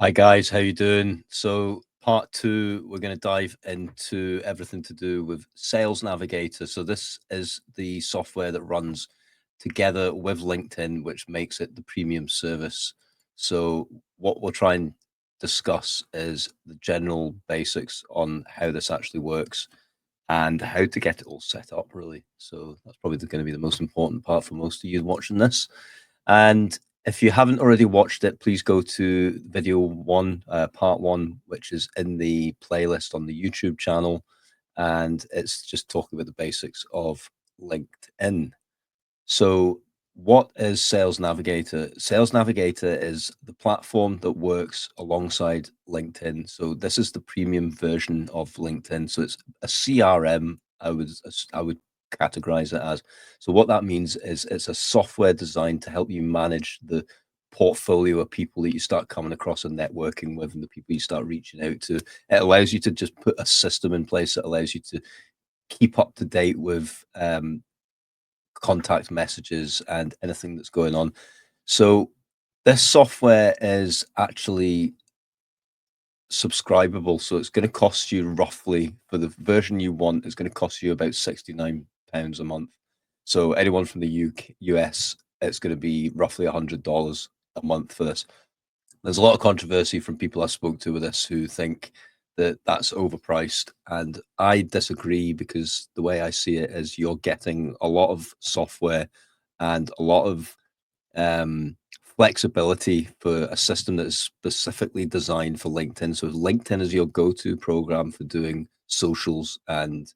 Hi guys, how you doing? So part two, we're going to dive into everything to do with Sales Navigator. So this is the software that runs together with LinkedIn, which makes it the premium service. So what we'll try and discuss is the general basics on how this actually works and how to get it all set up, really. So that's probably going to be the most important part for most of you watching this. And if you haven't already watched it, please go to video one, part one, which is in the playlist on the YouTube channel. And it's just talking about the basics of LinkedIn. So, what is Sales Navigator? Sales Navigator is the platform that works alongside LinkedIn. So, this is the premium version of LinkedIn. So, it's a CRM. I would categorize it as. So, what that means is it's a software designed to help you manage the portfolio of people that you start coming across and networking with, and the people you start reaching out to. It allows you to just put a system in place that allows you to keep up to date with contact messages and anything that's going on. So this software is actually subscribable. So it's going to cost you roughly, for the version you want, it's going to cost you about £69 a month. So anyone from the US, it's going to be roughly $100 a month for this. There's a lot of controversy from people I spoke to with this who think that that's overpriced, and I disagree, because the way I see it is you're getting a lot of software and a lot of flexibility for a system that is specifically designed for LinkedIn. So if LinkedIn is your go-to program for doing socials and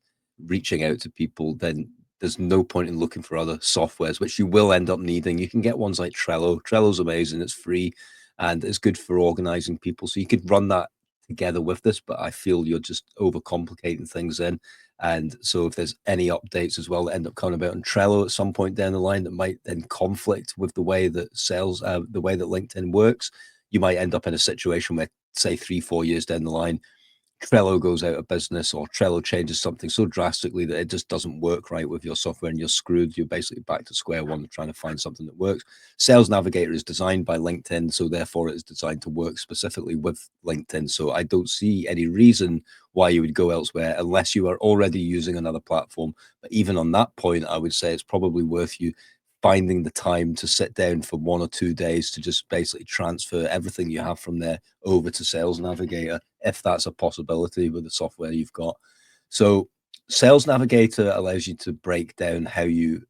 reaching out to people, then there's no point in looking for other softwares, which you will end up needing. You can get ones like Trello. Trello's amazing. It's free and it's good for organizing people. So you could run that together with this, but I feel you're just overcomplicating things then. And so if there's any updates as well that end up coming about on Trello at some point down the line that might then conflict with the way that the way that LinkedIn works, you might end up in a situation where, say, 3-4 years down the line, Trello goes out of business, or Trello changes something so drastically that it just doesn't work right with your software and you're screwed. You're basically back to square one trying to find something that works. Sales Navigator is designed by LinkedIn, so therefore it is designed to work specifically with LinkedIn. So I don't see any reason why you would go elsewhere unless you are already using another platform. But even on that point, I would say it's probably worth you finding the time to sit down for 1 or 2 days to just basically transfer everything you have from there over to Sales Navigator, if that's a possibility with the software you've got. So Sales Navigator allows you to break down how you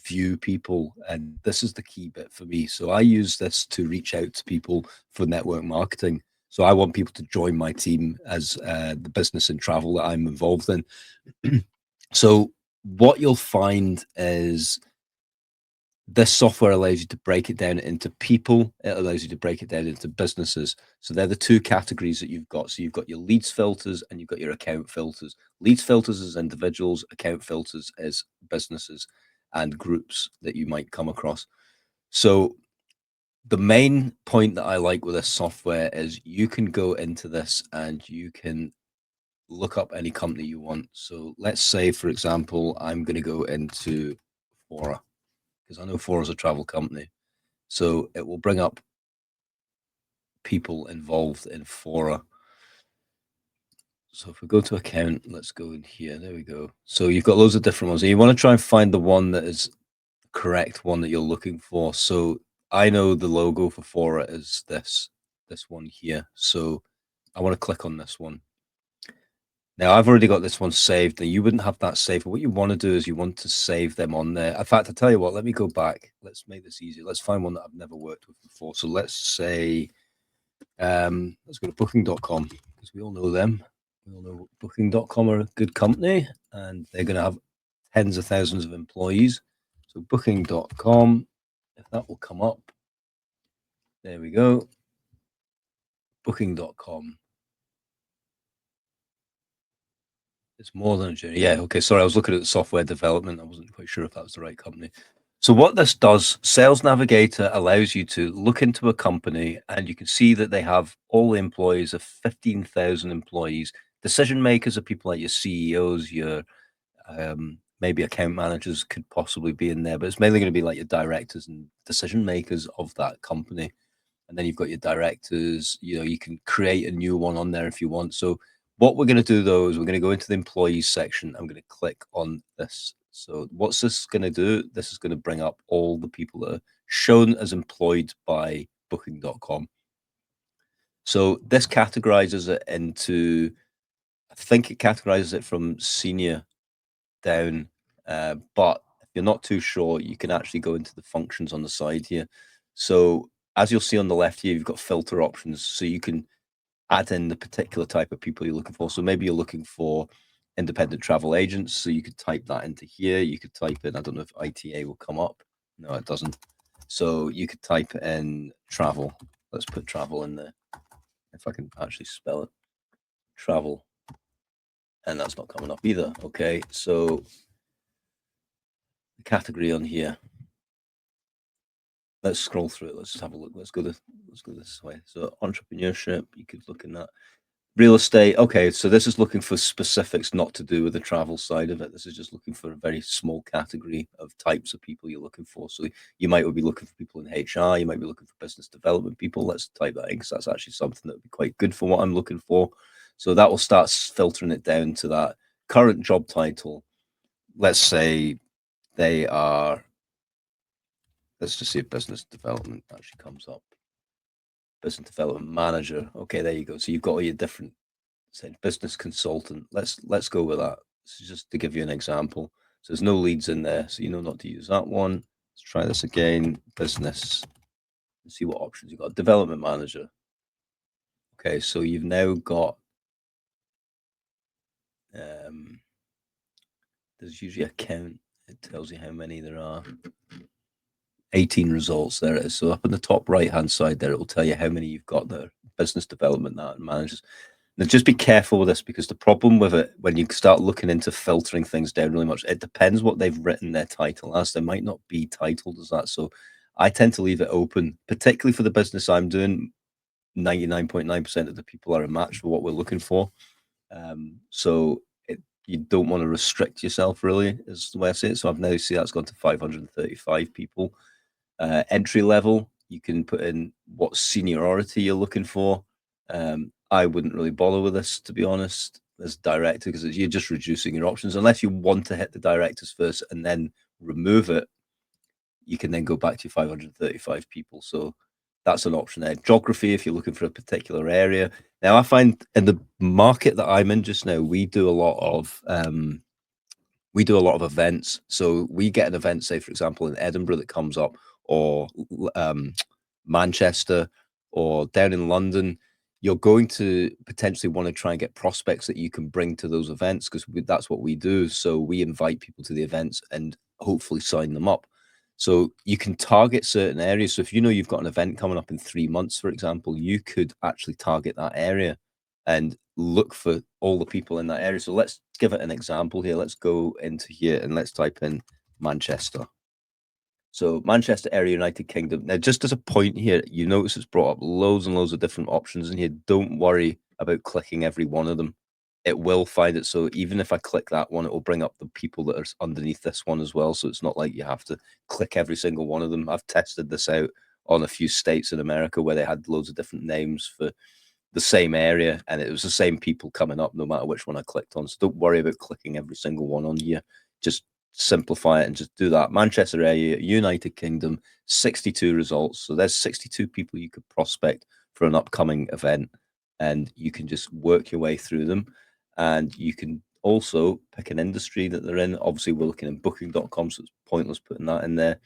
view people, and this is the key bit for me. So I use this to reach out to people for network marketing. So I want people to join my team as the business and travel that I'm involved in. So what you'll find is this software allows you to break it down into people. It allows you to break it down into businesses. So they're the two categories that you've got. So you've got your leads filters and you've got your account filters. Leads filters as individuals, account filters as businesses and groups that you might come across. So the main point that I like with this software is you can go into this and you can look up any company you want. So let's say, for example, I'm going to go into Fora, because I know Fora is a travel company. So it will bring up people involved in Fora. So if we go to account, let's go in here. There we go. So you've got loads of different ones. And you want to try and find the one that is correct one that you're looking for. So I know the logo for Fora is this one here. So I want to click on this one. Now I've already got this one saved, and you wouldn't have that saved. But what you want to do is you want to save them on there. In fact, I tell you what, let me go back. Let's make this easier. Let's find one that I've never worked with before. So let's say, let's go to booking.com, because we all know them. We all know booking.com are a good company, and they're going to have tens of thousands of employees. So booking.com, if that will come up. There we go. Booking.com. It's more than a journey. Yeah, okay. Sorry, I was looking at the software development. I wasn't quite sure if that was the right company. So what this does, Sales Navigator allows you to look into a company and you can see that they have all the employees of 15,000 employees. Decision makers are people like your CEOs, your maybe account managers could possibly be in there, but it's mainly going to be like your directors and decision makers of that company. and then you've got your directors. You can create a new one on there if you want. So what we're going to do though is we're going to go into the employees section. I'm going to click on this. So what's this going to do? This is going to bring up all the people that are shown as employed by booking.com. So this categorizes it into, I think it categorizes it from senior down, but if you're not too sure, you can actually go into the functions on the side here. So as you'll see on the left here, you've got filter options. So you can add in the particular type of people you're looking for. So maybe you're looking for independent travel agents. So you could type that into here. You could type in, I don't know if ITA will come up. No, it doesn't. So you could type in travel. Let's put travel in there. If I can actually spell it, travel. And that's not coming up either. Okay, so the category on here. Let's scroll through it. Let's have a look. Let's go this way. So entrepreneurship, you could look in that. Real estate. Okay, so this is looking for specifics not to do with the travel side of it. This is just looking for a very small category of types of people you're looking for. So you might be looking for people in HR. You might be looking for business development people. Let's type that in because that's actually something that would be quite good for what I'm looking for. So that will start filtering it down to that current job title. Let's say they are, let's just see if business development actually comes up. Business development manager. Okay, there you go. So you've got all your different, say, business consultant. Let's go with that. This is just to give you an example. So there's no leads in there, so you know not to use that one. Let's try this again. Business. Let's see what options you've got. Development manager. Okay, so you've now got there's usually a count. It tells you how many there are. 18 results. There it is. So up in the top right hand side there, it will tell you how many you've got there. Business development managers. Now just be careful with this because the problem with it when you start looking into filtering things down really much, it depends what they've written their title as. They might not be titled as that. So I tend to leave it open, particularly for the business I'm doing. 99.9% of the people are a match for what we're looking for. So you don't want to restrict yourself, really, is the way I see it. So I've now see that's gone to 535 people. Entry level, you can put in what seniority you're looking for. I wouldn't really bother with this, to be honest, as director, because you're just reducing your options. Unless you want to hit the directors first and then remove it, you can then go back to your 535 people. So that's an option there. Geography, if you're looking for a particular area. Now, I find in the market that I'm in just now, we do a lot of events. So we get an event, say, for example, in Edinburgh that comes up, or Manchester, or down in London. You're going to potentially want to try and get prospects that you can bring to those events because that's what we do. So we invite people to the events and hopefully sign them up. So you can target certain areas. So if you know you've got an event coming up in 3 months, for example, you could actually target that area and look for all the people in that area. So let's give it an example here. Let's go into here and let's type in Manchester. So Manchester area, United Kingdom. Now, just as a point here, you notice it's brought up loads and loads of different options in here. Don't worry about clicking every one of them. It will find it. So even if I click that one, it will bring up the people that are underneath this one as well. So it's not like you have to click every single one of them. I've tested this out on a few states in America where they had loads of different names for the same area, and it was the same people coming up no matter which one I clicked on. So don't worry about clicking every single one on here. Just simplify it and just do that. Manchester area, United Kingdom, 62 results. So there's 62 people you could prospect for an upcoming event, and you can just work your way through them. And you can also pick an industry that they're in. Obviously, we're looking at booking.com, so it's pointless putting that in there.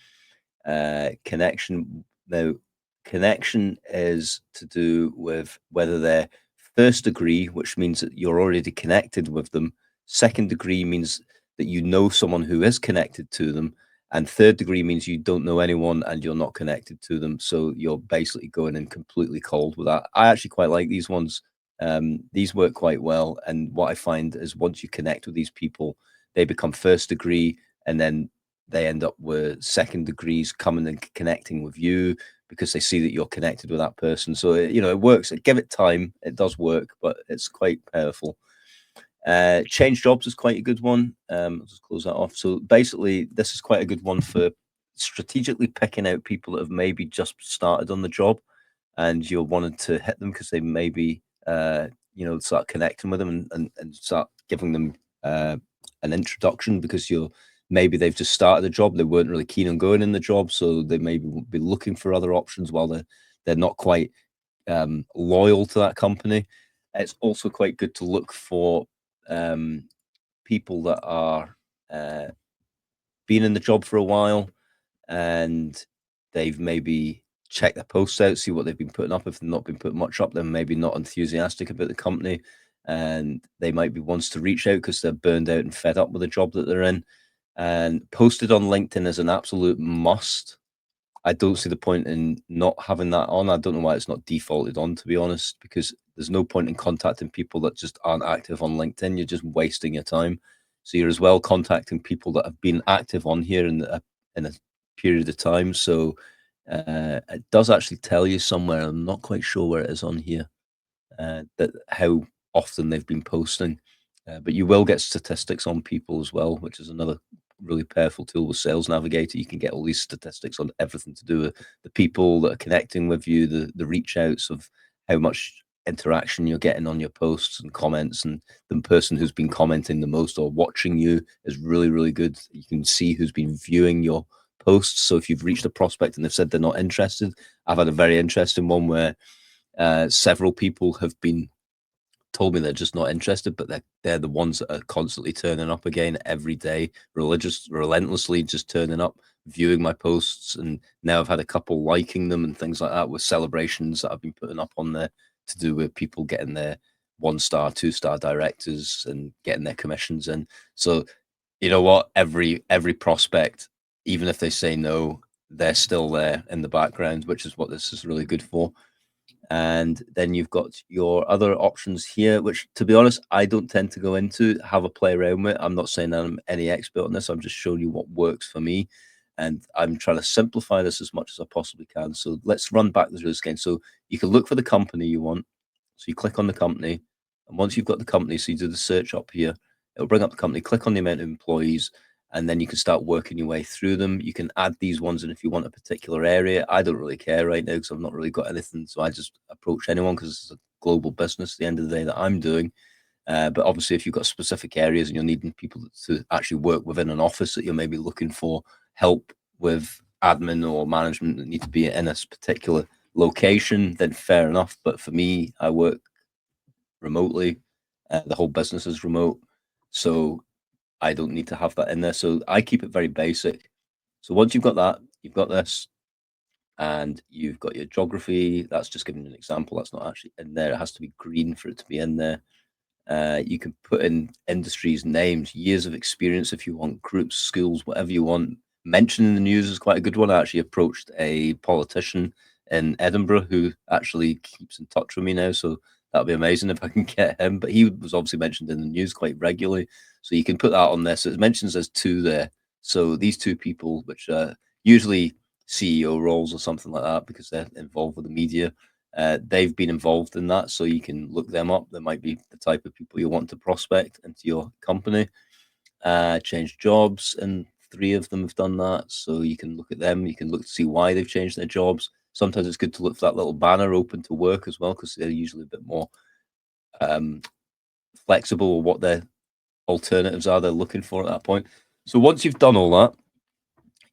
Connection. Now, connection is to do with whether they're first degree, which means that you're already connected with them. Second degree means that you know someone who is connected to them. And third degree means you don't know anyone and you're not connected to them. So you're basically going in completely cold with that. I actually quite like these ones. These work quite well. And what I find is once you connect with these people, they become first degree, and then they end up with second degrees coming and connecting with you because they see that you're connected with that person. So, it works. Give it time. It does work, but it's quite powerful. Change jobs is quite a good one. I'll just close that off. So basically, this is quite a good one for strategically picking out people that have maybe just started on the job. and you're wanting to hit them because they maybe start connecting with them and start giving them an introduction because maybe they've just started the job, they weren't really keen on going in the job, so they maybe will be looking for other options while they're not quite loyal to that company. It's also quite good to look for people that are been in the job for a while and they've maybe checked their posts out, see what they've been putting up. If they've not been putting much up, then maybe not enthusiastic about the company, and they might be ones to reach out because they're burned out and fed up with the job that they're in. And posted on LinkedIn is an absolute must. I don't see the point in not having that on. I don't know why it's not defaulted on, to be honest, because there's no point in contacting people that just aren't active on LinkedIn. You're just wasting your time. So you're as well contacting people that have been active on here in a period of time. So it does actually tell you somewhere. I'm not quite sure where it is on here that how often they've been posting. But you will get statistics on people as well, which is another really powerful tool with Sales Navigator. You can get all these statistics on everything to do with the people that are connecting with you, the reach outs of how much interaction you're getting on your posts and comments, and the person who's been commenting the most or watching you is really, really good. You can see who's been viewing your posts. So if you've reached a prospect and they've said they're not interested, I've had a very interesting one where several people have been told me they're just not interested, but they're the ones that are constantly turning up again every day, relentlessly just turning up, viewing my posts, and now I've had a couple liking them and things like that with celebrations that I've been putting up on there to do with people getting their 1-star, 2-star directors and getting their commissions in. So you know what? Every prospect, even if they say no, they're still there in the background, which is what this is really good for. And then you've got your other options here, which, to be honest, I don't tend to go into, have a play around with. I'm not saying I'm any expert on this. I'm just showing you what works for me. And I'm trying to simplify this as much as I possibly can. So let's run back through this again. So you can look for the company you want. So you click on the company. And once you've got the company, so you do the search up here, it'll bring up the company, click on the amount of employees, and then you can start working your way through them. You can add these ones in if you want a particular area. I don't really care right now because I've not really got anything, so I just approach anyone because it's a global business at the end of the day that I'm doing. But obviously, if you've got specific areas and you're needing people to actually work within an office that you're maybe looking for help with admin or management that need to be in a particular location, then fair enough. But for me, I work remotely. The whole business is remote. So I don't need to have that in there. So I keep it very basic. So once you've got that, you've got this, and you've got your geography. That's just giving you an example. That's not actually in there. It has to be green for it to be in there. You can put in industries, names, years of experience if you want, groups, schools, whatever you want. Mentioning the news is quite a good one. I actually approached a politician in Edinburgh who actually keeps in touch with me now. So that'd be amazing if I can get him. But he was obviously mentioned in the news quite regularly. So you can put that on there. So it mentions there's two there. So these two people, which are usually CEO roles or something like that because they're involved with the media, they've been involved in that, so you can look them up. They might be the type of people you want to prospect into your company. Change jobs, and 3 of them have done that, so you can look at them. You can look to see why they've changed their jobs. Sometimes it's good to look for that little banner open to work as well, because they're usually a bit more flexible with what their alternatives are they're looking for at that point. So once you've done all that,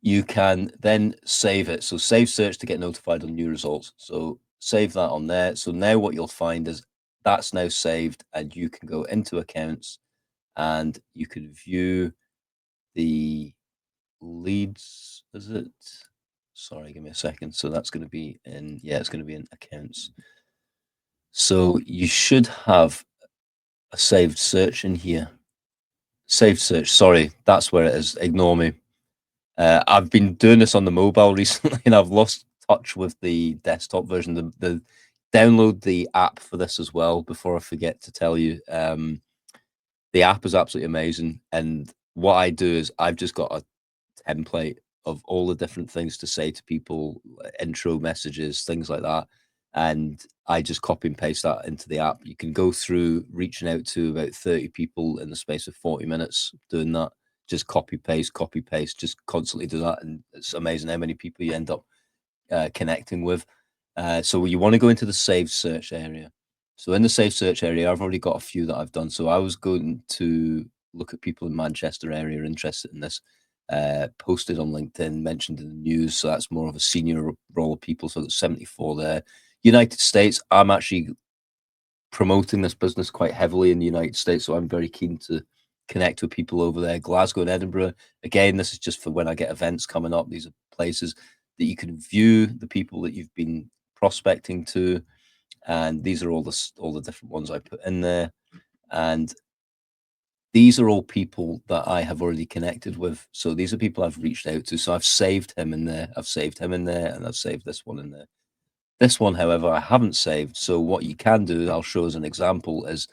you can then save it. So save search to get notified on new results. So save that on there. So now what you'll find is that's now saved, and you can go into accounts and you can view the leads. Is it? Sorry, give me a second. So that's going to be in, yeah, it's going to be in accounts. So you should have a saved search in here. Saved search. Sorry, that's where it is. Ignore me. I've been doing this on the mobile recently, and I've lost touch with the desktop version. The download the app for this as well before I forget to tell you. The app is absolutely amazing, and what I do is I've just got a template of all the different things to say to people, intro messages, things like that, and I just copy and paste that into the app. You can go through reaching out to about 30 people in the space of 40 minutes doing that. Just copy paste, just constantly do that, and it's amazing how many people you end up connecting with. So you want to go into the saved search area. So in the saved search area, I've already got a few that I've done. So I was going to look at people in Manchester area interested in this. Posted on LinkedIn, mentioned in the news. So that's more of a senior role of people. So there's 74 there. United States, I'm actually promoting this business quite heavily in the United States. So I'm very keen to connect with people over there. Glasgow and Edinburgh. Again, this is just for when I get events coming up. These are places that you can view the people that you've been prospecting to, and these are all the different ones I put in there. And these are all people that I have already connected with. So these are people I've reached out to. So I've saved him in there. I've saved him in there, and I've saved this one in there. This one, however, I haven't saved. So what you can do, I'll show as an example, is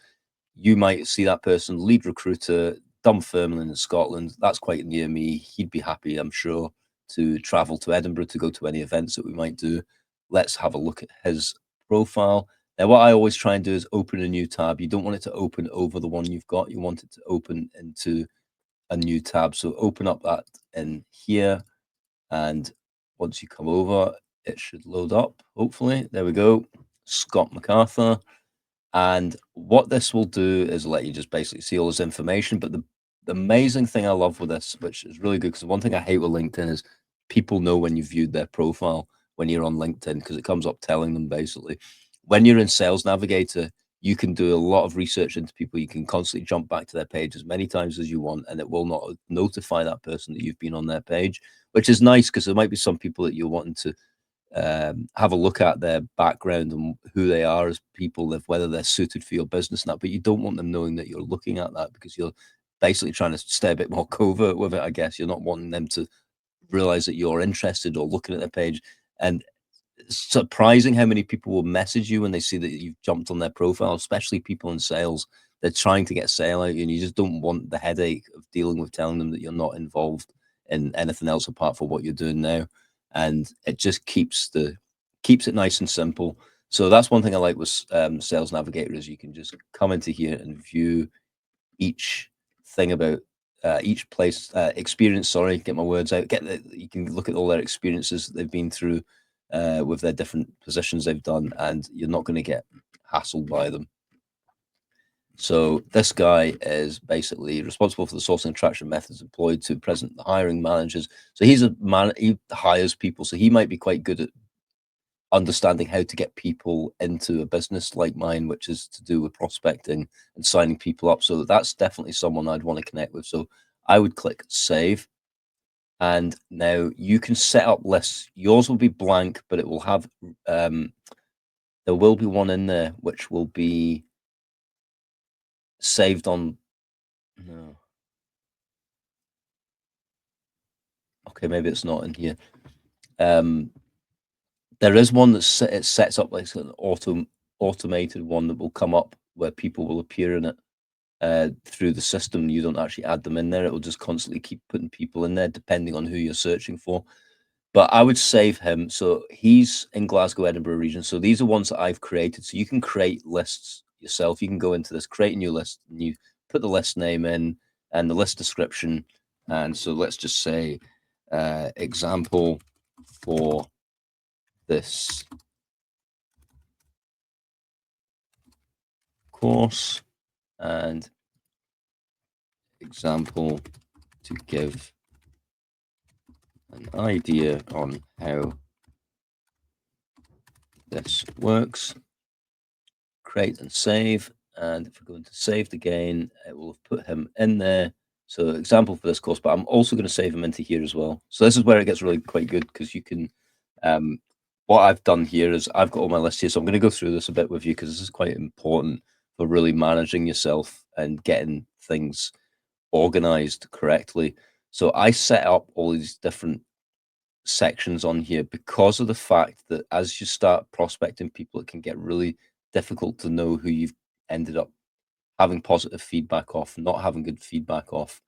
you might see that person, lead recruiter, Dunfermline in Scotland. That's quite near me. He'd be happy, I'm sure, to travel to Edinburgh to go to any events that we might do. Let's have a look at his profile. Now, what I always try and do is open a new tab. You don't want it to open over the one you've got. You want it to open into a new tab. So open up that in here. And once you come over, it should load up, hopefully. There we go. Scott MacArthur. And what this will do is let you just basically see all this information. But the amazing thing I love with this, which is really good, because the one thing I hate with LinkedIn is people know when you've viewed their profile when you're on LinkedIn, because it comes up telling them basically. When you're in Sales Navigator, you can do a lot of research into people. You can constantly jump back to their page as many times as you want, and it will not notify that person that you've been on their page, which is nice because there might be some people that you're wanting to have a look at their background and who they are as people, if whether they're suited for your business and that. But you don't want them knowing that you're looking at that, because you're basically trying to stay a bit more covert with it, I guess. You're not wanting them to realize that you're interested or looking at their page. And it's surprising how many people will message you when they see that you've jumped on their profile, especially people in sales. They're trying to get a sale out, and you just don't want the headache of dealing with telling them that you're not involved in anything else apart from what you're doing now. And it just keeps it nice and simple. So that's one thing I like with Sales Navigator, is you can just come into here and view each thing about each place experience. Sorry, get my words out. You can look at all their experiences that they've been through with their different positions they've done, and you're not going to get hassled by them. So this guy is basically responsible for the sourcing and attraction methods employed to present the hiring managers. So he's a man, he hires people. So he might be quite good at understanding how to get people into a business like mine, which is to do with prospecting and signing people up. So that's definitely someone I'd want to connect with. So I would click save. And now you can set up lists. Yours will be blank, but it will have, there will be one in there which will be saved on, no. Okay, maybe it's not in here. There is one that it sets up like an automated one that will come up where people will appear in it through the system. You don't actually add them in there. It will just constantly keep putting people in there depending on who you're searching for. But I would save him. So he's in Glasgow, Edinburgh region. So these are ones that I've created. So you can create lists yourself. You can go into this, create a new list, and you put the list name in and the list description. And so let's just say example for this course, and example to give an idea on how this works. Create and save. And if we're going to save again, it will have put him in there. So example for this course, but I'm also going to save him into here as well. So this is where it gets really quite good, because you can, what I've done here is I've got all my lists here. So I'm going to go through this a bit with you, because this is quite important for really managing yourself and getting things organized correctly. So I set up all these different sections on here because of the fact that as you start prospecting people, it can get really difficult to know who you've ended up having positive feedback off, not having good feedback off,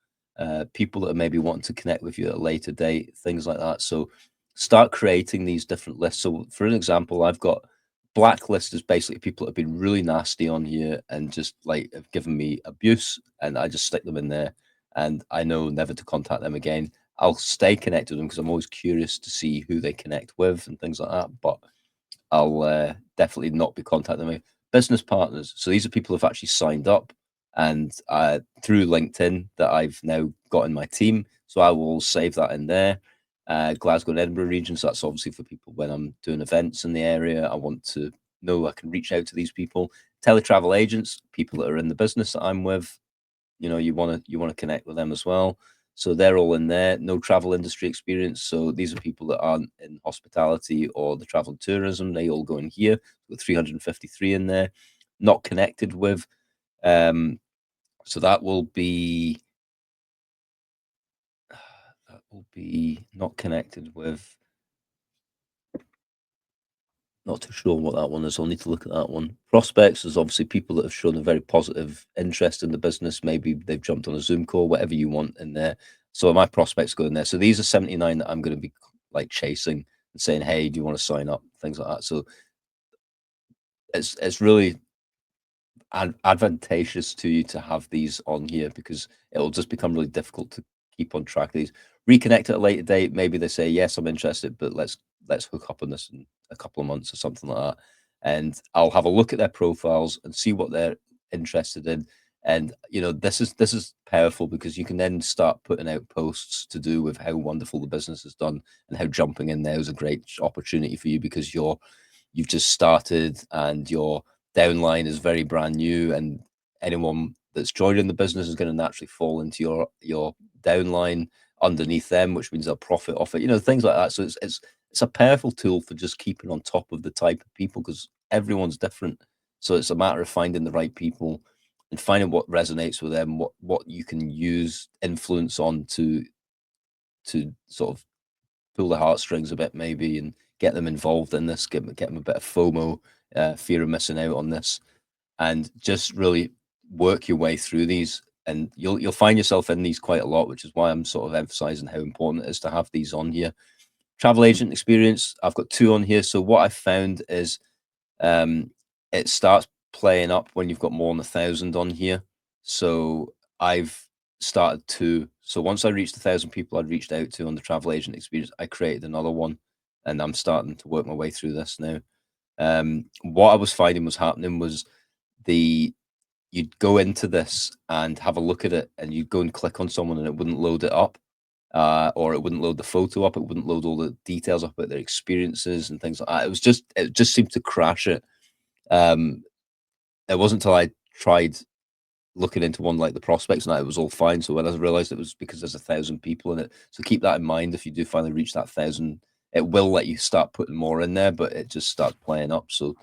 people that are maybe wanting to connect with you at a later date, things like that. So start creating these different lists. So for an example, I've got blacklist is basically people that have been really nasty on here and just like have given me abuse, and I just stick them in there, and I know never to contact them again. I'll stay connected with them because I'm always curious to see who they connect with and things like that. But I'll definitely not be contacting them. Business partners. So these are people who've actually signed up and through LinkedIn that I've now got in my team. So I will save that in there. Glasgow and Edinburgh region. So that's obviously for people when I'm doing events in the area. I want to know I can reach out to these people. Teletravel agents, people that are in the business that I'm with, you want to connect with them as well. So they're all in there. No travel industry experience. So these are people that aren't in hospitality or the travel and tourism. They all go in here. With 353 in there. Not connected with. Um, so that will be not connected with. Not too sure what that one is. I'll need to look at that one. Prospects is obviously people that have shown a very positive interest in the business. Maybe they've jumped on a Zoom call, whatever you want in there. So my prospects go in there. So these are 79 that I'm going to be like chasing and saying, hey, do you want to sign up? Things like that. So it's really advantageous to you to have these on here because it'll just become really difficult to keep on track of these. Reconnect at a later date. Maybe they say, yes, I'm interested, but let's hook up on this in a couple of months or something like that. And I'll have a look at their profiles and see what they're interested in. And this is powerful because you can then start putting out posts to do with how wonderful the business has done and how jumping in there is a great opportunity for you because you've just started and your downline is very brand new, and anyone that's joining the business is going to naturally fall into your downline underneath them, which means they'll profit off it. Things like that. So it's a powerful tool for just keeping on top of the type of people because everyone's different. So it's a matter of finding the right people and finding what resonates with them, what you can use influence on to sort of pull the heartstrings a bit maybe and get them involved in this, get them a bit of FOMO, fear of missing out on this, and just really work your way through these. And you'll find yourself in these quite a lot, which is why I'm sort of emphasizing how important it is to have these on here. Travel agent experience, I've got two on here. So what I found is um, it starts playing up when you've got more than 1,000 on here. So I've started two. So once I reached 1,000 people I'd reached out to on the travel agent experience, I created another one, and I'm starting to work my way through this now. What I was finding was happening was the you'd go into this and have a look at it, and you'd go and click on someone, and it wouldn't load it up, or it wouldn't load the photo up. It wouldn't load all the details up about their experiences and things like that. It just seemed to crash it. Um, it wasn't until I tried looking into one like the prospects and that it was all fine. So when I realized it was because there's 1,000 people in it. So keep that in mind. If you do finally reach that 1,000, it will let you start putting more in there, but it just starts playing up. So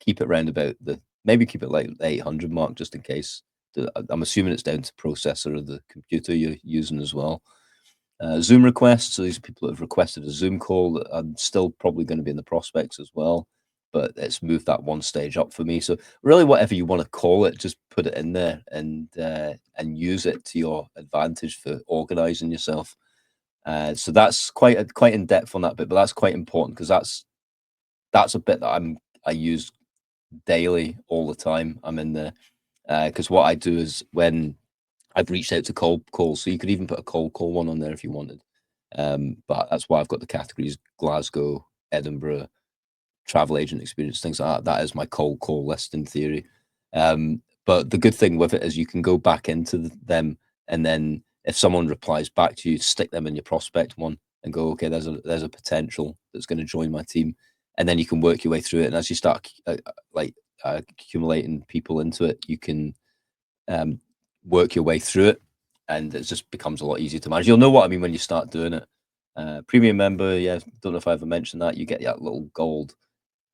keep it round about maybe keep it like the 800 mark just in case. I'm assuming it's down to processor of the computer you're using as well. Zoom requests. So these are people that have requested a Zoom call. That I'm still probably going to be in the prospects as well, but it's moved that one stage up for me. So really, whatever you want to call it, just put it in there and use it to your advantage for organizing yourself. So that's quite in depth on that bit, but that's quite important because that's a bit that I use daily all the time. I'm in there because what I do is when I've reached out to cold calls, so you could even put a cold call one on there if you wanted. But that's why I've got the categories Glasgow, Edinburgh, travel agent experience, things like that. That is my cold call list in theory. But the good thing with it is you can go back into them, and then if someone replies back to you, stick them in your prospect one and go, okay, there's a potential that's going to join my team, and then you can work your way through it. And as you start accumulating people into it, you can um, work your way through it, and it just becomes a lot easier to manage. You'll know what I mean when you start doing it. Premium member, yeah, don't know if I ever mentioned that. You get that little gold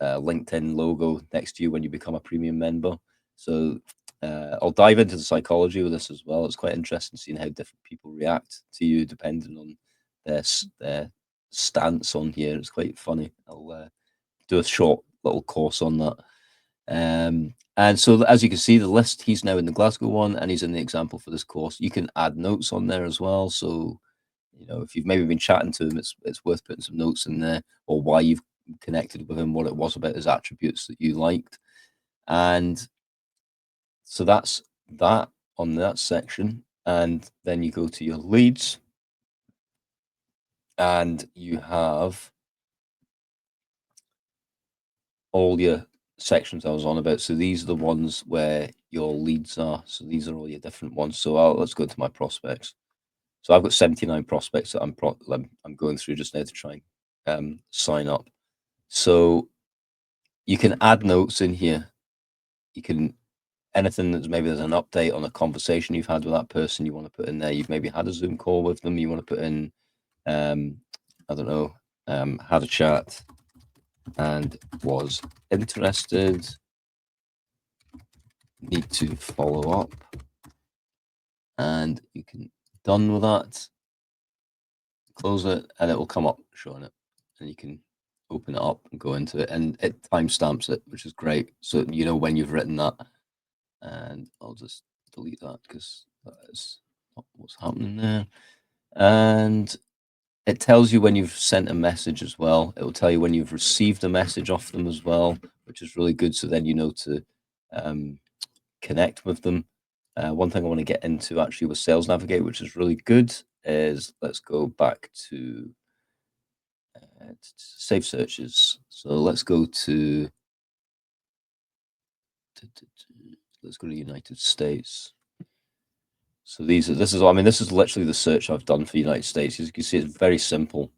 LinkedIn logo next to you when you become a premium member. So I'll dive into the psychology with this as well. It's quite interesting seeing how different people react to you depending on their stance on here. It's quite funny. I'll do a short little course on that. And so as you can see, the list, he's now in the Glasgow one and he's in the example for this course. You can add notes on there as well. So, if you've maybe been chatting to him, it's worth putting some notes in there or why you've connected with him, what it was about his attributes that you liked. And so that's that on that section. And then you go to your leads and you have all your sections I was on about. So these are the ones where your leads are. So these are all your different ones. So let's go to my prospects. So I've got 79 prospects that I'm going through just now to try and sign up. So you can add notes in here. You can anything that's maybe there's an update on a conversation you've had with that person you want to put in there. You've maybe had a Zoom call with them. You want to put in, I don't know, had a chat and was interested. Need to follow up, and you can done with that. Close it, and it will come up showing it, and you can open it up and go into it, and it timestamps it, which is great. So you know when you've written that. And I'll just delete that because that is not what's happening there. And it tells you when you've sent a message as well. It will tell you when you've received a message off them as well, which is really good. So then you know to connect with them. One thing I want to get into actually with Sales Navigator, which is really good, is let's go back to save searches. So let's go to United States. So this is literally the search I've done for United States. As you can see, it's very simple.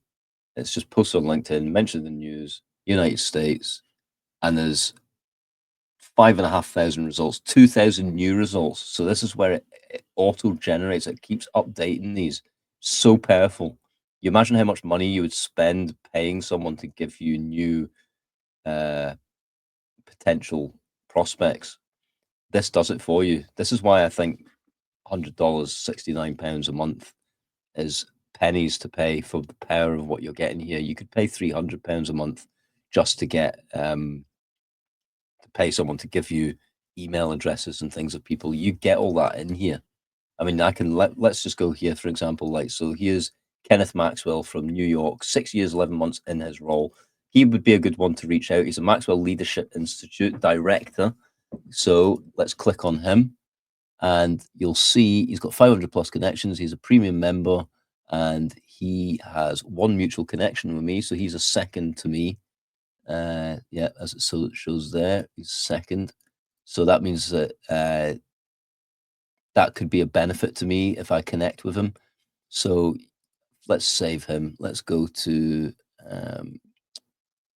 It's just post on LinkedIn, mention the news, United States, and there's 5,500 results, 2,000 new results. So this is where it auto generates. It keeps updating these. So powerful. You imagine how much money you would spend paying someone to give you new potential prospects. This does it for you. This is why I think $100, £69 a month is pennies to pay for the power of what you're getting here. You could pay £300 a month just to get to pay someone to give you email addresses and things of people. You get all that in here. I mean, I can let's just go here, for example. Like, so here's Kenneth Maxwell from New York, 6 years, 11 months in his role. He would be a good one to reach out. He's a Maxwell Leadership Institute director. So let's click on him, and you'll see he's got 500 plus connections. He's a premium member, and he has one mutual connection with me. So he's a second to me. Yeah, as it shows there, he's second. So that means that that could be a benefit to me if I connect with him. So let's save him. Let's go to,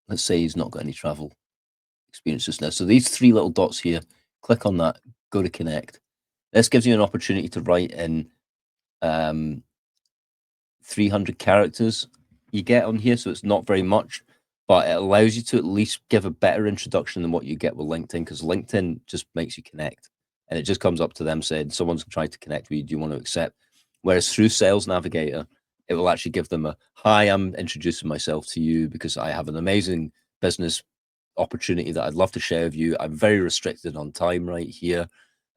let's say he's not got any travel experience just now. So these three little dots here, click on that, go to connect. This gives you an opportunity to write in 300 characters you get on here. So it's not very much, but it allows you to at least give a better introduction than what you get with LinkedIn, because LinkedIn just makes you connect. And it just comes up to them saying, someone's trying to connect with you. Do you want to accept? Whereas through Sales Navigator, it will actually give them a, hi, I'm introducing myself to you because I have an amazing business opportunity that I'd love to share with you. I'm very restricted on time right here.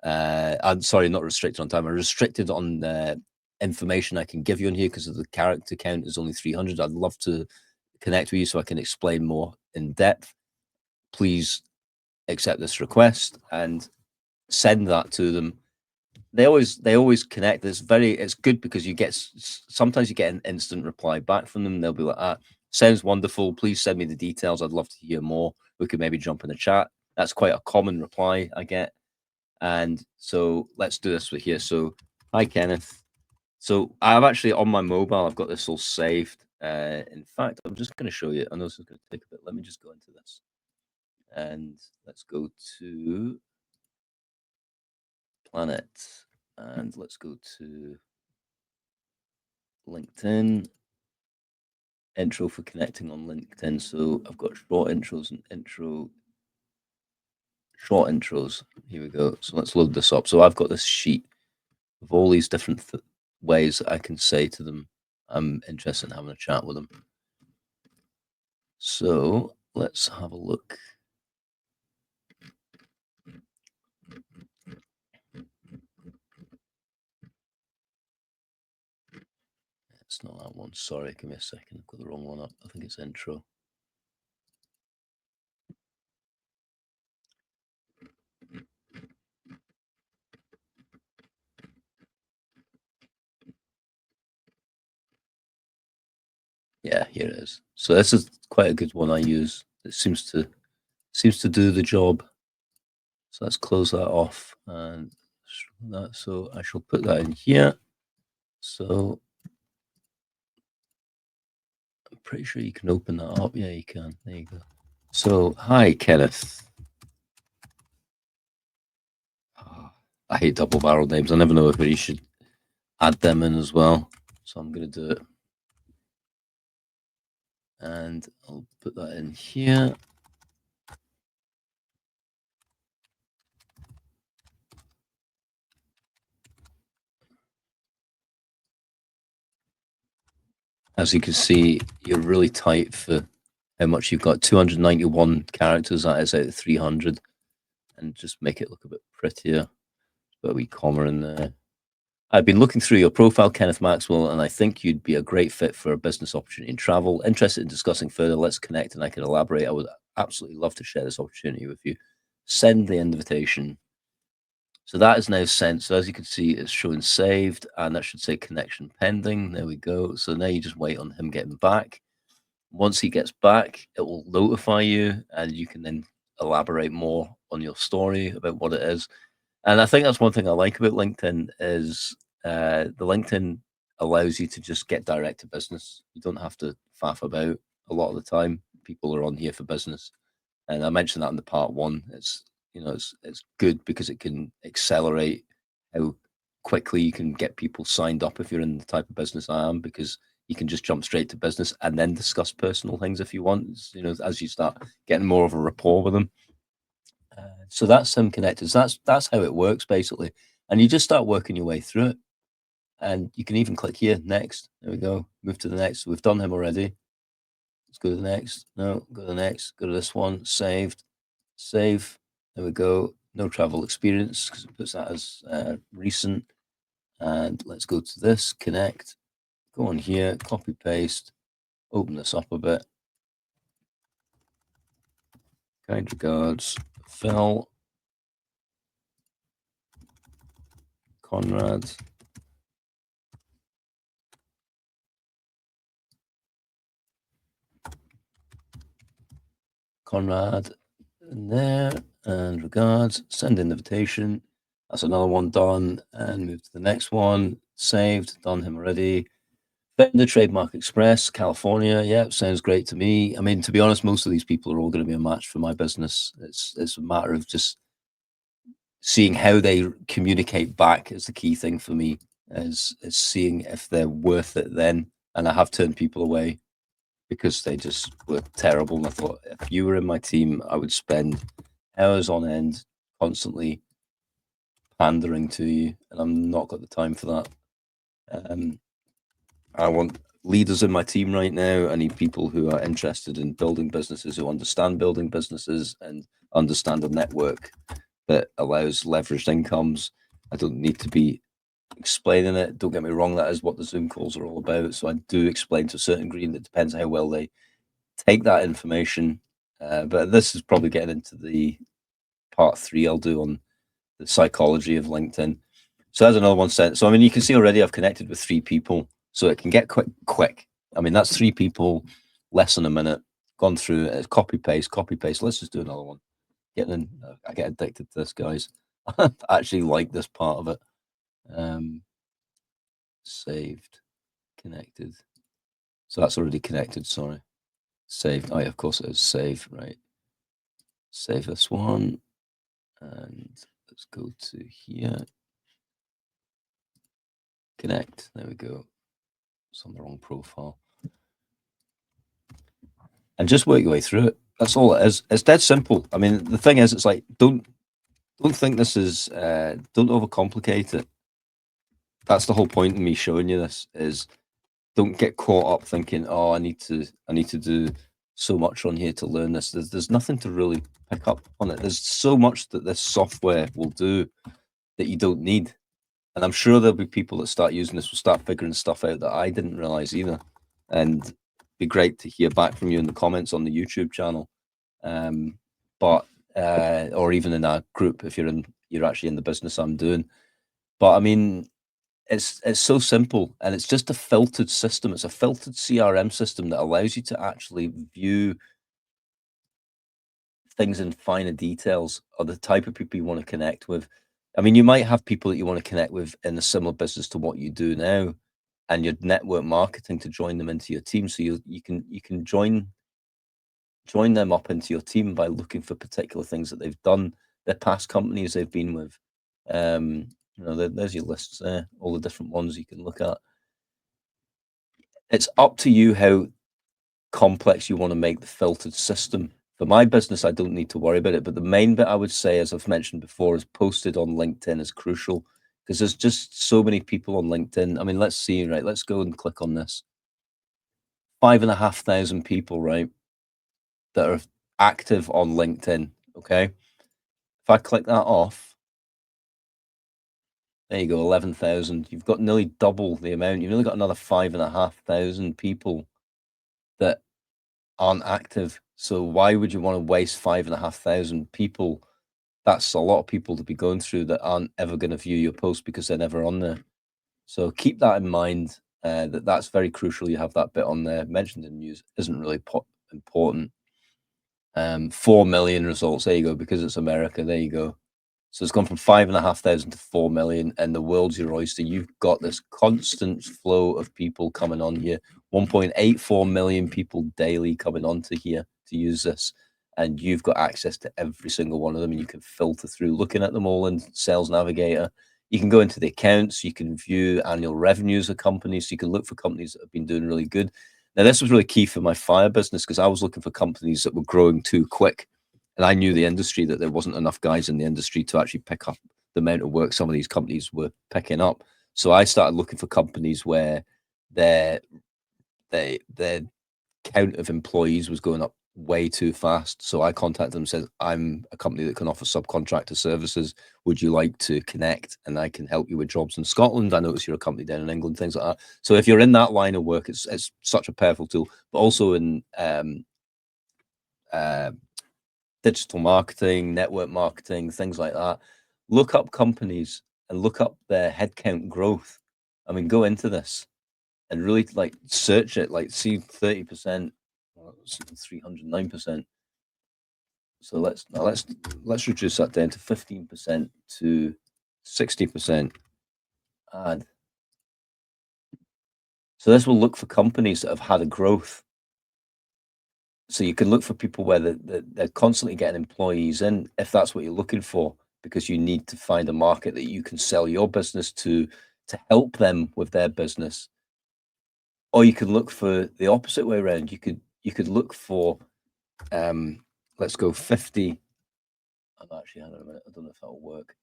I'm sorry, not restricted on time. I'm restricted on information I can give you on here because of the character count is only 300. I'd love to connect with you so I can explain more in depth. Please accept this request and send that to them. They always connect. It's good because you get, sometimes you get an instant reply back from them. They'll be like, sounds wonderful. Please send me the details. I'd love to hear more. We could maybe jump in the chat. That's quite a common reply I get. And so let's do this with here. So, hi, Kenneth. So I've actually on my mobile, I've got this all saved. In fact, I'm just going to show you. I know this is going to take a bit. Let me just go into this. And let's go to Planet. And let's go to LinkedIn. Intro for connecting on LinkedIn. So I've got short intros and short intros. Here we go. So let's load this up. So I've got this sheet of all these different ways that I can say to them, I'm interested in having a chat with them. So let's have a look. It's not that one. Sorry, give me a second. I've got the wrong one up. I think it's intro. Yeah, here it is. So this is quite a good one I use. It seems to seems to do the job. So let's close that off and that. So I shall put that in here. So I'm pretty sure you can open that up. Yeah, you can. There you go. So hi, Kenneth. Ah, I hate double barrel names. I never know if you should add them in as well. So I'm going to do it. And I'll put that in here. As you can see, you're really tight for how much you've got. 291 characters, that is out of 300. And just make it look a bit prettier. Put a wee comma in there. I've been looking through your profile, Kenneth Maxwell, and I think you'd be a great fit for a business opportunity in travel. Interested in discussing further? Let's connect and I can elaborate. I would absolutely love to share this opportunity with you. Send the invitation. So that is now sent. So as you can see, it's showing saved, and that should say connection pending. There we go. So now you just wait on him getting back. Once he gets back, it will notify you, and you can then elaborate more on your story about what it is. And I think that's one thing I like about LinkedIn is the LinkedIn allows you to just get direct to business. You don't have to faff about a lot of the time. People are on here for business, and I mentioned that in the part one. It's it's good because it can accelerate how quickly you can get people signed up if you're in the type of business I am, because you can just jump straight to business and then discuss personal things if you want. As you start getting more of a rapport with them. So that's Sim Connectors. That's how it works basically, and you just start working your way through it. And you can even click here, next. There we go. Move to the next. We've done him already. Let's go to the next. No, go to the next. Go to this one. Saved. Save. There we go. No travel experience because it puts that as recent. And let's go to this. Connect. Go on here. Copy paste. Open this up a bit. Kind regards, Phil. Conrad. Conrad in there, and regards, send invitation. That's another one done, and move to the next one. Saved, done him already. Founder Trademark Express, California. Yeah, sounds great to me. I mean, to be honest, most of these people are all going to be a match for my business. It's a matter of just seeing how they communicate back is the key thing for me. Is seeing if they're worth it then. And I have turned people away because they just were terrible. And I thought, if you were in my team, I would spend hours on end constantly pandering to you, and I'm not got the time for that. I want leaders in my team right now. I need people who are interested in building businesses, who understand building businesses and understand a network that allows leveraged incomes. I don't need to be explaining it. Don't get me wrong, that is what the Zoom calls are all about. So I do explain to a certain degree, and it depends how well they take that information. But this is probably getting into the part 3 I'll do on the psychology of LinkedIn. So that's another one sent. So I mean, you can see already I've connected with 3 people, so it can get quick. I mean, that's 3 people, less than a minute, gone through it. Copy paste, copy paste. Let's just do another one. Getting in, I get addicted to this, guys. I actually like this part of it. Saved, connected. So that's already connected. Sorry, saved. Oh, yeah, of course it is. Save, right? Save this one, and let's go to here. Connect. There we go. It's on the wrong profile. And just work your way through it. That's all it is. It's dead simple. I mean, the thing is, it's like don't think this is don't overcomplicate it. That's the whole point of me showing you this is don't get caught up thinking, oh, I need to do so much on here to learn this. There's nothing to really pick up on it. There's so much that this software will do that you don't need. And I'm sure there'll be people that start using this will start figuring stuff out that I didn't realize either. And it'd be great to hear back from you in the comments on the YouTube channel. But or even in our group if you're actually in the business I'm doing. But I mean, it's so simple, and it's just a filtered system. It's a filtered CRM system that allows you to actually view things in finer details are the type of people you want to connect with. I mean, you might have people that you want to connect with in a similar business to what you do now, and your network marketing to join them into your team. So you can join them up into your team by looking for particular things that they've done, their past companies they've been with. There's your lists there, all the different ones you can look at. It's up to you how complex you want to make the filtered system. For my business, I don't need to worry about it. But the main bit I would say, as I've mentioned before, is posted on LinkedIn is crucial, because there's just so many people on LinkedIn. I mean, let's see, right? Let's go and click on this. 5,500 people, right, that are active on LinkedIn. Okay. If I click that off, there you go, 11,000. You've got nearly double the amount. You've only got another 5,500 people that aren't active. So why would you want to waste 5,500 people? That's a lot of people to be going through that aren't ever going to view your post because they're never on there. So keep that in mind. That's very crucial. You have that bit on there. Mentioned in news isn't really important. 4 million results. There you go. Because it's America. There you go. So it's gone from 5,500 to 4 million, and the world's your oyster. You've got this constant flow of people coming on here. 1.84 million people daily coming onto here to use this, and you've got access to every single one of them, and you can filter through looking at them all in Sales Navigator. You can go into the accounts, you can view annual revenues of companies, so you can look for companies that have been doing really good. Now, this was really key for my fire business, because I was looking for companies that were growing too quick. And I knew the industry, that there wasn't enough guys in the industry to actually pick up the amount of work some of these companies were picking up. So I started looking for companies where their count of employees was going up way too fast. So I contacted them and said, I'm a company that can offer subcontractor services. Would you like to connect? And I can help you with jobs in Scotland. I notice you're a company down in England, things like that. So if you're in that line of work, it's such a powerful tool. But also in digital marketing, network marketing, things like that. Look up companies and look up their headcount growth. I mean, go into this and really like search it, like see 30%, 309%. So let's reduce that down to 15% to 60%. Add. So this will look for companies that have had a growth. So you can look for people where they're constantly getting employees in, if that's what you're looking for, because you need to find a market that you can sell your business to help them with their business. Or you can look for the opposite way around. You could look for, let's go 50. I'm actually, hang on a minute, I don't know if that'll work.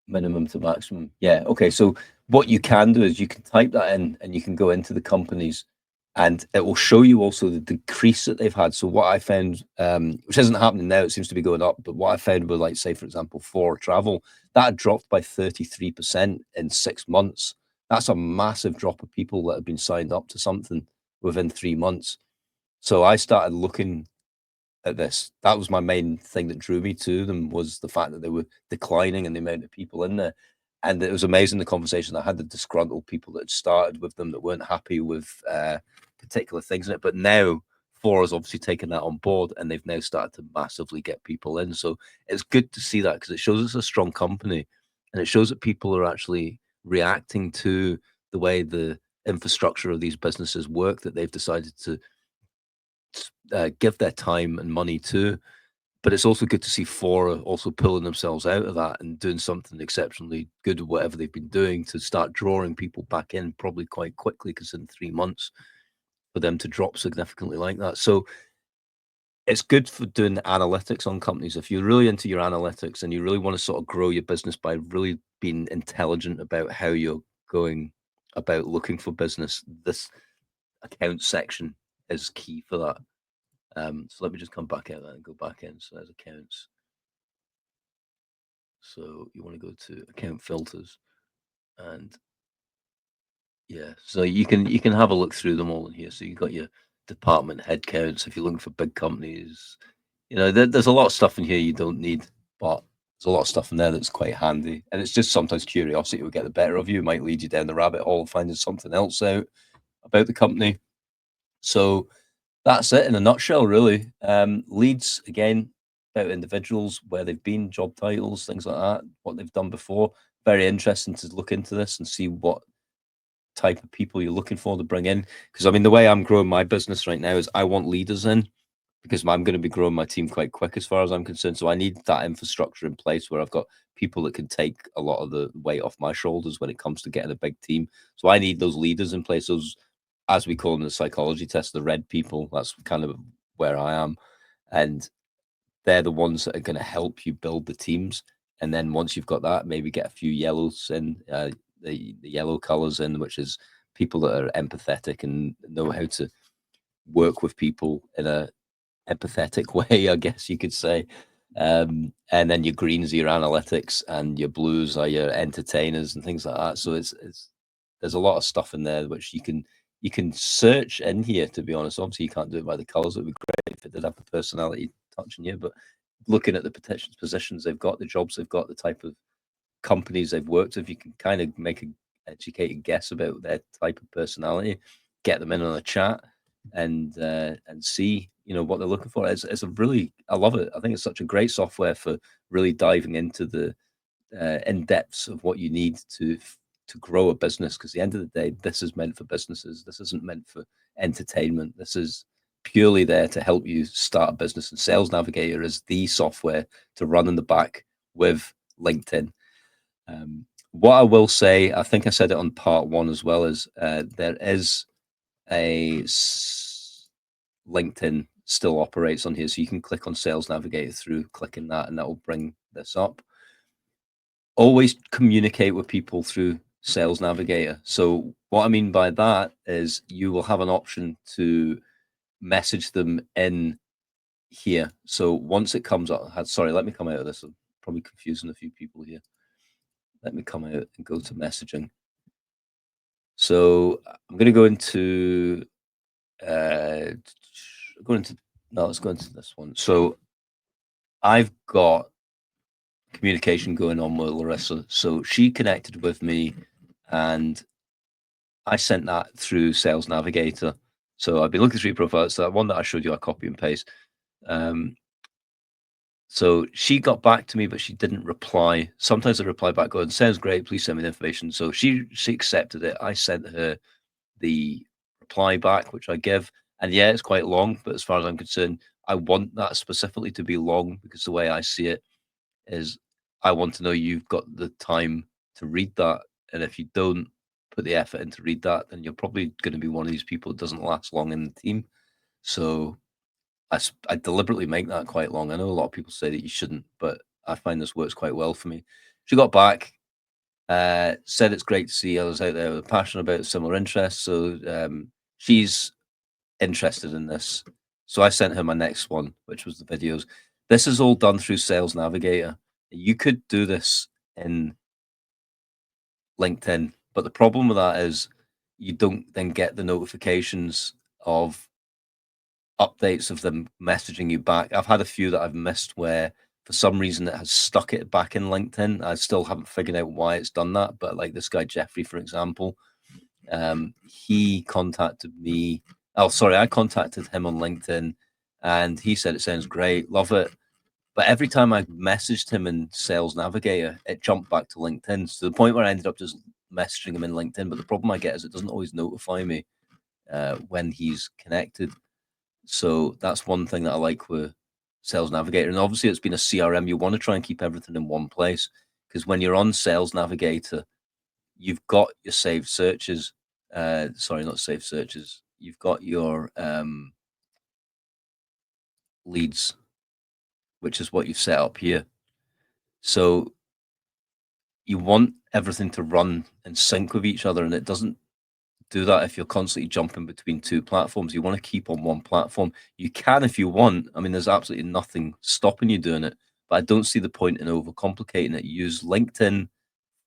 Minimum to maximum. Yeah. Okay. So what you can do is you can type that in and you can go into the companies, and it will show you also the decrease that they've had. So what I found, which isn't happening now, it seems to be going up, but what I found with, like, say, for example, for travel, that had dropped by 33% in 6 months. That's a massive drop of people that have been signed up to something within 3 months. So I started looking at this. That was my main thing that drew me to them, was the fact that they were declining and the amount of people in there. And it was amazing, the conversation I had, the disgruntled people that had started with them that weren't happy with particular things in it. But now Fora has obviously taken that on board, and they've now started to massively get people in. So it's good to see that, because it shows it's a strong company, and it shows that people are actually reacting to the way the infrastructure of these businesses work, that they've decided to give their time and money to. But it's also good to see Fora also pulling themselves out of that and doing something exceptionally good at whatever they've been doing, to start drawing people back in probably quite quickly, because in 3 months for them to drop significantly like that. So it's good for doing analytics on companies. If you're really into your analytics and you really want to sort of grow your business by really being intelligent about how you're going about looking for business, this account section is key for that. So let me just come back out there and go back in. So there's accounts. So you want to go to account filters, and yeah, so you can have a look through them all in here. So you've got your department head counts. If you're looking for big companies, there's a lot of stuff in here you don't need, but there's a lot of stuff in there that's quite handy. And it's just sometimes curiosity will get the better of you. It might lead you down the rabbit hole, finding something else out about the company. So That's it in a nutshell, really. Leads, again, about individuals, where they've been, job titles, things like that, what they've done before. Very interesting to look into this and see what type of people you're looking for to bring in. Because I mean, the way I'm growing my business right now is I want leaders in, because I'm going to be growing my team quite quick as far as I'm concerned. So I need that infrastructure in place where I've got people that can take a lot of the weight off my shoulders when it comes to getting a big team. So I need those leaders in place, those, as we call them in the psychology test, the red people. That's kind of where I am. And they're the ones that are going to help you build the teams. And then once you've got that, maybe get a few yellows in, the yellow colors in, which is people that are empathetic and know how to work with people in a empathetic way, I guess you could say. And then your greens are your analytics, and your blues are your entertainers and things like that. So it's there's a lot of stuff in there which you can search in here. To be honest, obviously you can't do it by the colors. It would be great if it did have the personality touch in you, but looking at the positions they've got, the jobs they've got, the type of companies they've worked with, you can kind of make an educated guess about their type of personality, get them in on a chat, and see what they're looking for. It's a really, I love it. I think it's such a great software for really diving into the in depths of what you need to grow a business. Because at the end of the day, this is meant for businesses. This isn't meant for entertainment. This is purely there to help you start a business. And Sales Navigator is the software to run in the back with LinkedIn. What I will say, I think I said it on part one as well, is there is a LinkedIn still operates on here, so you can click on Sales Navigator through clicking that, and that will bring this up. Always communicate with people through Sales Navigator. So what I mean by that is you will have an option to message them in here. So once it comes up, sorry, let me come out of this. I'm probably confusing a few people here. Let me come out and go to messaging. So I'm going to go into let's go into this one. So I've got communication going on with Larissa. So she connected with me, and I sent that through Sales Navigator. So I've been looking through your profile. So that one that I showed you, I copy and paste. So she got back to me, but she didn't reply. Sometimes I reply back going, "Sounds great. Please send me the information." So she accepted it. I sent her the reply back, which I give. And yeah, it's quite long, but as far as I'm concerned, I want that specifically to be long, because the way I see it is I want to know you've got the time to read that. And if you don't put the effort in to read that, then you're probably going to be one of these people that doesn't last long in the team. So I deliberately make that quite long. I know a lot of people say that you shouldn't, but I find this works quite well for me. She got back, said it's great to see others out there with passion about similar interests. So she's interested in this. So I sent her my next one, which was the videos. This is all done through Sales Navigator. You could do this in LinkedIn, but the problem with that is you don't then get the notifications of updates of them messaging you back. I've had a few that I've missed where for some reason it has stuck it back in LinkedIn. I still haven't figured out why it's done that, but like this guy Jeffrey, for example, he contacted me. Oh, sorry, I contacted him on LinkedIn, and he said it sounds great, love it. But every time I messaged him in Sales Navigator, it jumped back to LinkedIn, to the point where I ended up just messaging him in LinkedIn. But the problem I get is it doesn't always notify me when he's connected. So that's one thing that I like with Sales Navigator. And obviously, it's been a CRM. You want to try and keep everything in one place, because when you're on Sales Navigator, you've got your saved searches. Sorry, not saved searches. You've got your leads, which is what you've set up here. So you want everything to run in sync with each other, and it doesn't do that if you're constantly jumping between two platforms. You want to keep on one platform. You can if you want. I mean, there's absolutely nothing stopping you doing it, but I don't see the point in overcomplicating it. Use LinkedIn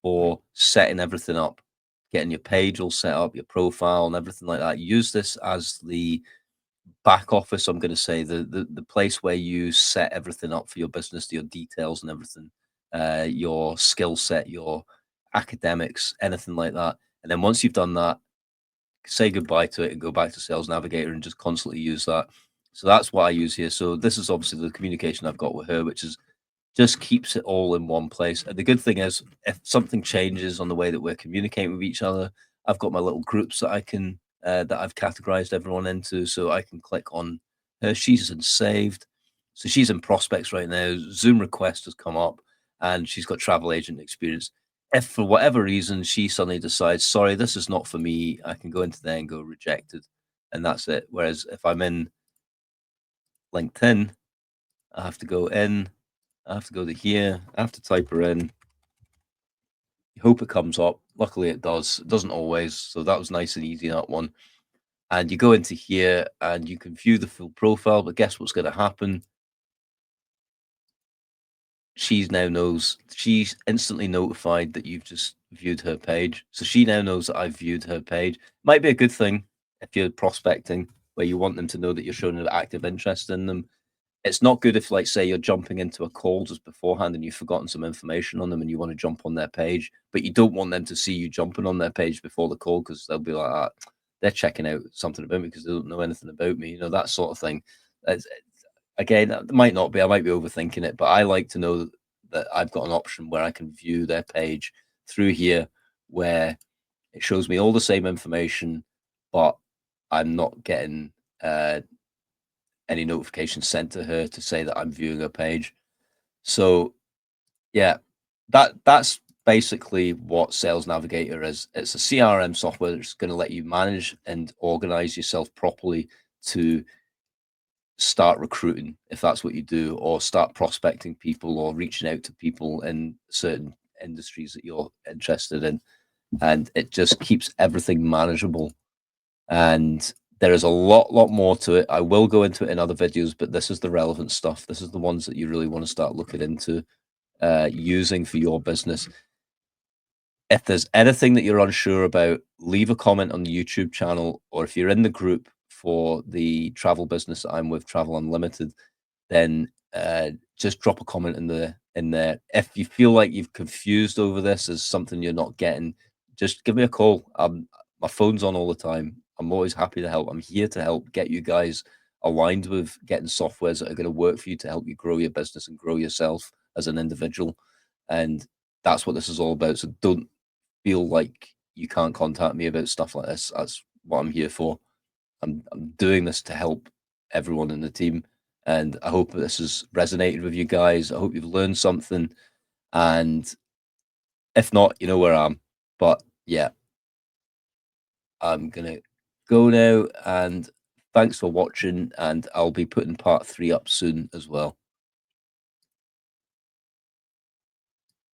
for setting everything up, getting your page all set up, your profile and everything like that. Use this as the back office. I'm going to say the place where you set everything up for your business, your details and everything, your skill set, your academics, anything like that. And then once you've done that, say goodbye to it and go back to Sales Navigator and just constantly use that. So that's what I use here. So this is obviously the communication I've got with her, which is just keeps it all in one place. And the good thing is, if something changes on the way that we're communicating with each other, I've got my little groups that I can that I've categorized everyone into, so I can click on her. She's in saved, so she's in prospects right now. Zoom request has come up, and she's got travel agent experience. If for whatever reason she suddenly decides, sorry, this is not for me, I can go into there and go rejected, and that's it. Whereas if I'm in LinkedIn, I have to go in, I have to go to here, I have to type her in. You hope it comes up. Luckily, it does. It doesn't always. So that was nice and easy, that one. And you go into here and you can view the full profile. But guess what's going to happen? She's now knows, she's instantly notified that you've just viewed her page. So she now knows that I've viewed her page. Might be a good thing if you're prospecting, where you want them to know that you're showing an active interest in them. It's not good if, like, say, you're jumping into a call just beforehand and you've forgotten some information on them and you want to jump on their page, but you don't want them to see you jumping on their page before the call because they'll be like, ah, they're checking out something about me because they don't know anything about me, that sort of thing. Again, that might not be, I might be overthinking it, but I like to know that I've got an option where I can view their page through here, where it shows me all the same information, but I'm not getting any notifications sent to her to say that I'm viewing her page. So yeah, that's basically what Sales Navigator is. It's a CRM software that's going to let you manage and organize yourself properly to start recruiting, if that's what you do, or start prospecting people or reaching out to people in certain industries that you're interested in. And it just keeps everything manageable. And there is a lot more to it. I will go into it in other videos, but this is the relevant stuff. This is the ones that you really want to start looking into using for your business. If there's anything that you're unsure about, leave a comment on the YouTube channel, or if you're in the group for the travel business that I'm with, Travel Unlimited, then just drop a comment in there. If you feel like you've confused over this as something you're not getting, just give me a call. My phone's on all the time. I'm always happy to help. I'm here to help get you guys aligned with getting softwares that are going to work for you to help you grow your business and grow yourself as an individual. And that's what this is all about. So don't feel like you can't contact me about stuff like this. That's what I'm here for. I'm doing this to help everyone in the team, and I hope this has resonated with you guys. I hope you've learned something, and if not, you know where I am. But yeah, I'm gonna go now, and thanks for watching, and I'll be putting part 3 up soon as well.